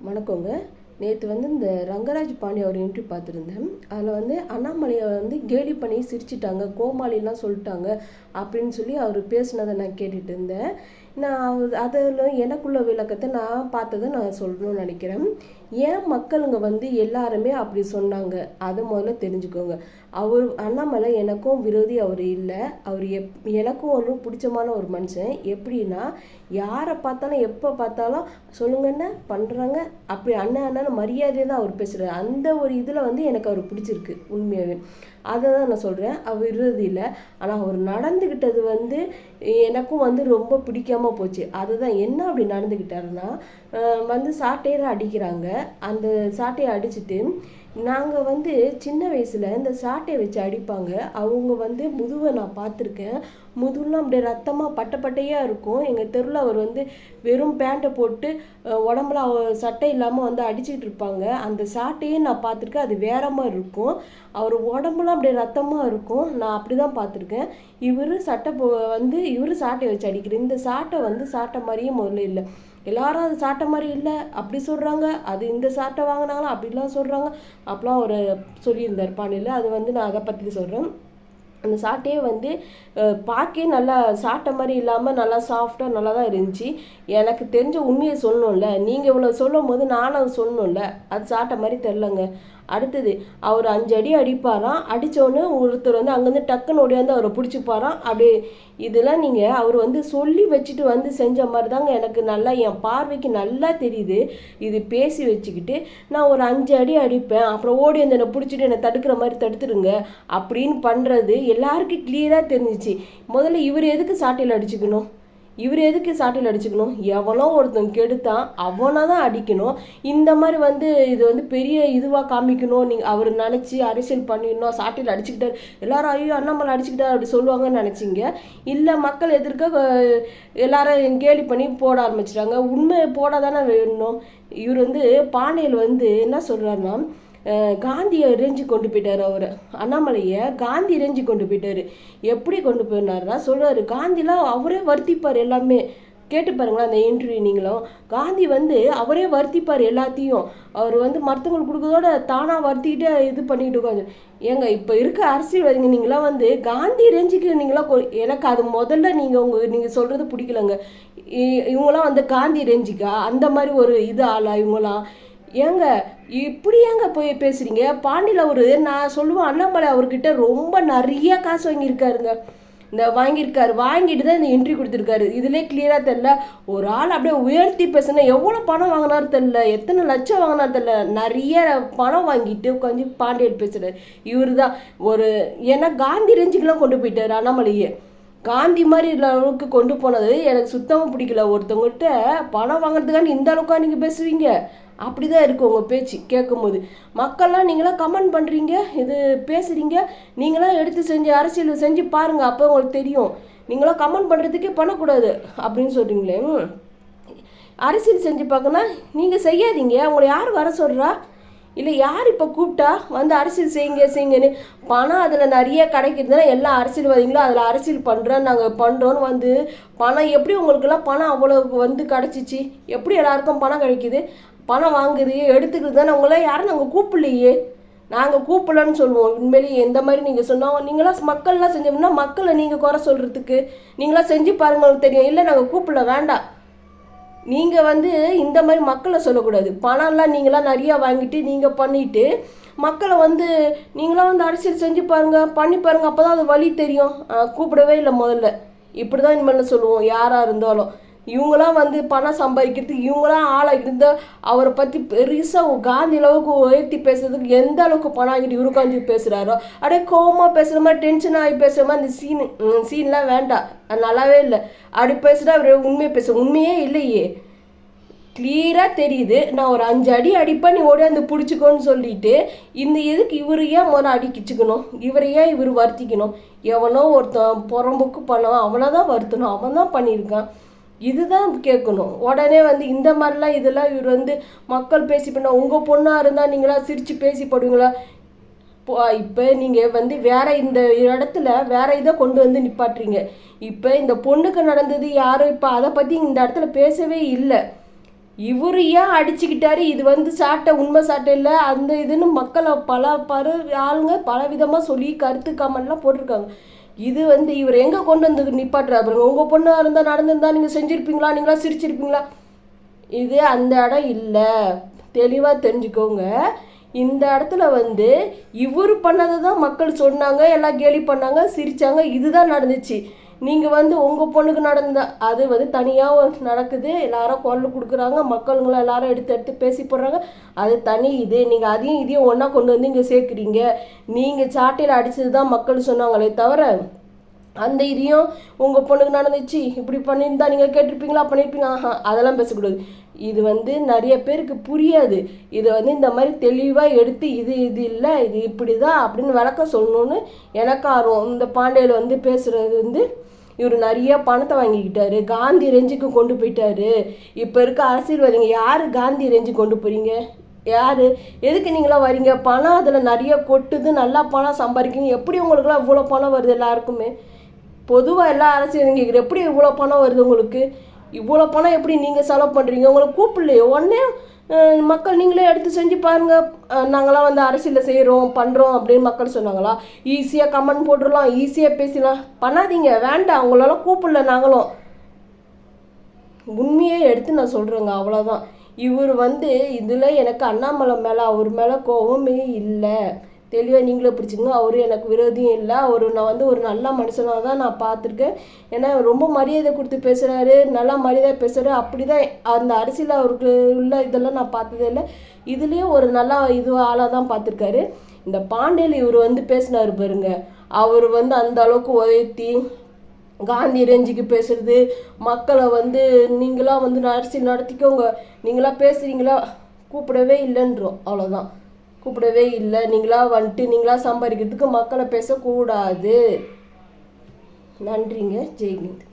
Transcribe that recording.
வணக்கங்க. நேற்று இந்த ரங்கராஜ் பாண்டிய ஒரு இன்டர்வியூ பார்த்துருந்தேன். அதில் அண்ணாமலையை கேலி பண்ணி சிரிச்சிட்டாங்க, கோமாளிலாம் சொல்லிட்டாங்க அப்படின்னு சொல்லி அவர் பேசினதை நான் கேட்டுட்டு இருந்தேன். நான் அதில் எனக்குள்ள விளக்கத்தை நான் பார்த்ததை நான் சொல்லணும்னு நினைக்கிறேன். ஏன் மக்களுங்க எல்லாருமே அப்படி சொன்னாங்க, அதை முதல்ல தெரிஞ்சுக்கோங்க. அண்ணாமலை எனக்கும் விரோதி அவர் இல்லை. அவர் எனக்கும் ஒரு பிடிச்சமான ஒரு மனுஷன். எப்படின்னா, யாரை பார்த்தாலும் எப்போ பார்த்தாலும் சொல்லுங்கன்னு பண்ணுறாங்க, அப்படி அண்ணன் அண்ணன் மரியாதையை தான் அவர் பேசுகிறார். அந்த ஒரு இதில் எனக்கு அவர் பிடிச்சிருக்கு உண்மையாகவே. அதை தான் நான் சொல்கிறேன். அவர் விரோதி இல்லை. ஆனால் அவர் நடந்துக்கிட்டது எனக்கும் ரொம்ப பிடிக்காம போச்சு. அதுதான் என்ன அப்படி நடந்துக்கிட்டாருன்னா, சாட்டையை அடிக்கிறாங்க. அந்த சாட்டையை அடிச்சுட்டு நாங்கள் சின்ன வயசில் இந்த சாட்டையை வச்சு அடிப்பாங்க. அவங்க முதுவை நான் பார்த்துருக்கேன். முதுகுலாம் அப்படியே ரத்தமாக பட்டையாக இருக்கும். எங்கள் தெருவில் அவர் வெறும் பேண்ட்டை போட்டு உடம்புல சட்டை இல்லாமல் அடிச்சுக்கிட்டு இருப்பாங்க. அந்த சாட்டையே நான் பார்த்துருக்கேன். அது வேற மாதிரி இருக்கும். அவர் உடம்புலாம் அப்படியே ரத்தமாக இருக்கும். நான் அப்படி தான் பார்த்துருக்கேன். இவர் இவர் சாட்டையை வச்சு அடிக்கிறார். இந்த சாட்டை சாட்டை மாதிரியே முதல்ல இல்லை. எல்லாரும் அது சாட்டை மாதிரி இல்லை அப்படி சொல்கிறாங்க. அது இந்த சாட்டை வாங்கினாங்களா அப்படிலாம் சொல்கிறாங்க. அப்பெல்லாம் ஒரு சொல்லியிருந்தார் பாண்டியில். அது நான் அதை பற்றி சொல்கிறேன். அந்த சாட்டையே பார்க்கவே நல்லா சாட்டை மாதிரி இல்லாமல் நல்லா சாஃப்டாக நல்லா தான் இருந்துச்சு. எனக்கு தெரிஞ்ச உண்மையை சொல்லணும்ல, நீங்கள் இவ்வளோ சொல்லும் போது நானும் அது சொல்லணும்ல. அது சாட்டை மாதிரி தெரிலங்க. அடுத்தது, அவர் 5 அடி அடிப்பாராம். அடித்தோடனே ஒருத்தர் அங்கேருந்து டக்குன்னு ஓடியாந்து அவரை பிடிச்சிப்பாராம். அப்படியே இதெல்லாம் நீங்கள் அவர் சொல்லி வச்சுட்டு செஞ்ச மாதிரி தாங்க எனக்கு நல்லா என் பார்வைக்கு நல்லா தெரியுது. இது பேசி வச்சுக்கிட்டு நான் ஒரு 5 அடி அடிப்பேன், அப்புறம் ஓடி என்னை பிடிச்சிட்டு என்னை தடுக்கிற மாதிரி தடுத்துருங்க அப்படின்னு பண்ணுறது எல்லாருக்கும் கிளியராக தெரிஞ்சிச்சு. முதல்ல இவர் எதுக்கு சாட்டையில் அடிச்சுக்கணும்? எவனோ ஒருத்தன் கெடுத்தான், அவனை தான் அடிக்கணும். இந்த மாதிரி இது பெரிய இதுவாக காமிக்கணும். நீங்கள் அவர் நினச்சி அரசியல் பண்ணிடணும். சாட்டையில் அடிச்சுக்கிட்டார், எல்லாரும் ஐயோ அண்ணாமலை அடிச்சுக்கிட்டார் அப்படி சொல்லுவாங்கன்னு நினச்சிங்க. இல்லை, மக்கள் எதிர்க்க எல்லாரும் கேலி பண்ணி போட ஆரம்பிச்சிட்டாங்க. உண்மை போட தானே வேணும். இவர் பாண்டியில் என்ன சொல்கிறாருன்னா, காந்தியை ரேஞ்சு கொண்டு போயிட்டார். அவர் அண்ணாமலையை காந்தி ரேஞ்சு கொண்டு போயிட்டார். எப்படி கொண்டு போயினார்னா சொல்கிறாரு, காந்திலாம் அவரே வருத்திப்பார் எல்லாமே. கேட்டு பாருங்களா அந்த இன்டர்வியூ நீங்களும். காந்தி அவரே வருத்திப்பார் எல்லாத்தையும். அவர் மற்றவங்களுக்கு கொடுக்கறதோட தானாக வருத்திக்கிட்டே இது பண்ணிக்கிட்டு உட்காந்து. ஏங்க, இப்போ இருக்க அரசியல்வாதிங்க நீங்களாம் காந்தி ரேஞ்சுக்கு நீங்களாம் எனக்கு அது முதல்ல நீங்கள் சொல்கிறது பிடிக்கலங்க. இவங்களாம் காந்தி ரேஞ்சுக்கா அந்த மாதிரி ஒரு இது ஆளா இவங்களாம்? ஏங்க இப்படி ஏங்க போய் பேசுகிறீங்க? பாண்டியில் நான் சொல்லுவேன், அண்ணாமலை அவர்கிட்ட ரொம்ப நிறைய காசு வாங்கியிருக்காருங்க. வாங்கிட்டு தான் இந்த என்ட்ரி கொடுத்துருக்காரு. இதிலே கிளியராக தெரில. ஒரு ஆள் அப்படியே உயர்த்தி பேசுனா எவ்வளோ பணம் வாங்கினார் தெரில, எத்தனை லட்சம் வாங்கினார் தெரில. நிறைய பணம் வாங்கிட்டு உட்காந்து பாண்டியன் பேசுகிறார். இவர் தான் ஏன்னா காந்தி ரேஞ்சுக்கெலாம் கொண்டு போயிட்டார் அண்ணாமலையே. காந்தி மாதிரி அளவுக்கு கொண்டு போனது எனக்கு சுத்தமாக பிடிக்கல. ஒருத்தவங்ககிட்ட பணம் வாங்குறதுக்காண்டி இந்த அளவுக்கா நீங்கள் பேசுவீங்க? அப்படி தான் இருக்குது உங்கள் பேச்சு கேட்கும்போது. மக்கள்லாம் நீங்களாம் கமெண்ட் பண்ணுறீங்க, இது பேசுகிறீங்க. நீங்களாம் எடுத்து அரசியல் செஞ்சு பாருங்கள், அப்போ உங்களுக்கு தெரியும். நீங்களாம் கமெண்ட் பண்ணுறதுக்கே பண்ணக்கூடாது அப்படின்னு சொல்கிறீங்களே. அரசியல் செஞ்சு பார்க்கணும், நீங்கள் செய்யாதீங்க. உங்களை யார் வர சொல்கிறா? இல்லை, யார் இப்போ கூப்பிட்டா அரசியல் செய்யுங்கன்னு பணம் அதில் நிறைய கிடைக்கிறதுனா எல்லா அரசியல்வாதிகளும் அதில் அரசியல் பண்ணுறேன் நாங்கள் பண்ணுறோன்னு பணம் எப்படி உங்களுக்கெல்லாம் பணம் அவ்வளோ கிடச்சிச்சு? எப்படி எல்லாருக்கும் பணம் கிடைக்கிது? பணம் வாங்குறது எடுத்துக்கிறது தானே. உங்களாம் யாரும் நாங்கள் கூப்பிடலையே. நாங்கள் கூப்பிடலன்னு சொல்லுவோம். உண்மையிலேயே எந்த மாதிரி நீங்கள் சொன்னோம். நீங்களாம் மக்கள்லாம் செஞ்சோம்னா மக்களை நீங்கள் குறை சொல்கிறதுக்கு நீங்களாம் செஞ்சு பாருங்களுக்கு தெரியும். இல்லை, நாங்கள் கூப்பிடல, வேண்டாம். நீங்கள் இந்த மாதிரி மக்களை சொல்லக்கூடாது. பணம்லாம் நீங்களாம் நிறையா வாங்கிட்டு நீங்கள் பண்ணிவிட்டு மக்களை நீங்களாம் அரசியல் செஞ்சு பாருங்கள், பண்ணி பாருங்கள். அப்போ தான் அது வழி தெரியும். கூப்பிடவே இல்லை முதல்ல. இப்படி தான் இனிமேல் சொல்லுவோம் யாராக இருந்தாலும். இவங்களாம் பணம் சம்பாதிக்கிறதுக்கு இவங்களாம் ஆளாக இருந்தால் அவரை பற்றி பெருசாக காந்தி அளவுக்கு உயர்த்தி பேசுறதுக்கு எந்த அளவுக்கு பணம் ஆகிட்டு இவரு காஞ்சி பேசுகிறாரோ, அப்படியே கோவமாக பேசுகிற மாதிரி டென்ஷன் ஆகி பேசுகிற மாதிரி அந்த சீன்லாம் வேண்டாம். அது நல்லாவே இல்லை. அப்படி பேசுகிறா அவர் உண்மையை உண்மையே இல்லையே. கிளியராக தெரியுது. நான் ஒரு 5 அடி அடிப்பேன், நீ ஓடி பிடிச்சிக்கோன்னு சொல்லிட்டு எதுக்கு இவர் ஏன் முதல்ல அடிக்கிச்சுக்கணும்? இவர் வருத்திக்கணும்? எவனோ ஒருத்தன் புறம்புக்கு பண்ணுவான், அவனை தான் வருத்தணும். அவன் தான் பண்ணியிருக்கான். இதுதான் கேட்கணும். உடனே இந்த மாதிரிலாம் இதெல்லாம் இவர் மக்கள் பேசி பண்ண உங்கள் பொண்ணாக இருந்தால் நீங்களாம் சிரித்து பேசி போடுவீங்களா? இப்போ நீங்கள் வேற இந்த இடத்துல வேற இதை கொண்டு நிப்பாட்டுறீங்க. இப்போ இந்த பொண்ணுக்கு நடந்தது யாரும் இப்போ அதை பற்றி இந்த இடத்துல பேசவே இல்லை. இவரு ஏன் அடிச்சுக்கிட்டாரு, இது வந்து சாட்டை உண்மை சாட்டை இல்லை அந்த இதுன்னு மக்களை ஆளுங்க பல விதமாக சொல்லி கருத்து கமெண்ட்லாம் போட்டிருக்காங்க. இது வந்து இவர் எங்கே கொண்டு வந்து நிப்பாட்டுறா பாருங்க. உங்கள் பொண்ணாக இருந்தால் நடந்திருந்தா நீங்கள் செஞ்சுருப்பீங்களா, நீங்களா சிரிச்சிருப்பீங்களா? இது அந்த இடம் இல்லை, தெளிவாக தெரிஞ்சுக்கோங்க. இந்த இடத்துல வந்து இவர் பண்ணதை தான் மக்கள் சொன்னாங்க, எல்லாம் கேலி பண்ணாங்க, சிரித்தாங்க, இதுதான் நடந்துச்சு. நீங்கள் வந்து உங்கள் பொண்ணுக்கு நடந்த அது வந்து தனியாக நடக்குது, எல்லாரும் குரல் கொடுக்குறாங்க, மக்களுங்களாம் எல்லாரும் எடுத்து எடுத்து பேசி போடுறாங்க, அது தனி இது. நீங்கள் அதையும் இதையும் ஒன்றா கொண்டு வந்து இங்கே சேர்க்குறீங்க. நீங்கள் சாட்டையில் அடித்தது தான் மக்கள் சொன்னாங்களே தவிர அந்த இதையும் உங்கள் பொண்ணுக்கு நடந்துச்சு இப்படி பண்ணியிருந்தா நீங்கள் கேட்டிருப்பீங்களா, பண்ணியிருப்பீங்க, அதெல்லாம் பேசக்கூடாது. இது வந்து நிறைய பேருக்கு புரியாது. இது வந்து இந்த மாதிரி தெளிவாக எடுத்து இது இது இல்லை இது இப்படி தான் அப்படின்னு விளக்கம் சொல்லணும்னு எனக்கு ஆர்வம். இந்த பாண்டியில் வந்து பேசுகிறது வந்து இவர் நிறைய பணத்தை வாங்கிக்கிட்டாரு, காந்தி ரேஞ்சுக்கு கொண்டு போயிட்டாரு. இப்போ இருக்க அரசியல்வாதிங்க யார் காந்தி ரேஞ்சுக்கு கொண்டு போகிறீங்க? யார்? எதுக்கு நீங்களாம் வரீங்க? பணம் அதில் நிறைய கொட்டுது, நல்லா பணம் சம்பாதிக்கிங்க. எப்படி உங்களுக்குலாம் இவ்வளோ பணம் வருது? எல்லாருக்குமே பொதுவாக எல்லா அரசியலும் கேட்குற எப்படி இவ்வளோ பணம் வருது உங்களுக்கு? இவ்வளோ பணம் எப்படி நீங்கள் செலவு பண்ணுறீங்க? உங்களை கூப்பிடலையே உடனே மக்கள் நீங்களே எடுத்து செஞ்சு பாருங்கள், நாங்களாம் வந்து அரசியலில் செய்கிறோம் பண்ணுறோம் அப்படின்னு மக்கள் சொன்னாங்களா? ஈஸியாக கமெண்ட் போட்டுடலாம், ஈஸியாக பேசலாம். பண்ணாதீங்க, வேண்டாம், அவங்களால கூப்பிடல. நாங்களும் உண்மையே எடுத்து நான் சொல்கிறேங்க, அவ்வளோதான். இவர் வந்து இதில் எனக்கு அண்ணாமலை மேலே அவர் மேலே கோபமே இல்லை. தெளிவாக நீங்களே பிடிச்சிங்க. அவர் எனக்கு விரோதியும் இல்லை. நான் வந்து ஒரு நல்ல மனுஷனாக தான் நான் பார்த்துருக்கேன். ஏன்னா ரொம்ப மரியாதை கொடுத்து பேசுகிறாரு, நல்லா மரியாதை பேசுகிறாரு. அப்படி தான் அந்த அரசியல் அவருக்கு உள்ள இதெல்லாம் நான் பார்த்ததே இல்லை. இதுலேயும் ஒரு நல்லா ஆளாக தான் பார்த்துருக்காரு. இந்த பாண்டியில் இவர் வந்து பேசினார் பாருங்க, அவர் வந்து அந்த அளவுக்கு உயர்த்தி காந்தி ரேஞ்சுக்கு பேசுறது, மக்களை வந்து நீங்களாம் வந்து அரசியல் நடத்திக்கோங்க, நீங்களாம் பேசுகிறீங்களா, கூப்பிடவே இல்லைன்றோம். அவ்வளோதான், கூப்பிடவே இல்லை. நீங்களா வந்துட்டு நீங்களா சம்பாதிக்கிறதுக்கு மக்களை பேசக்கூடாது. நன்றிங்க. ஜெய்ஹிந்த்.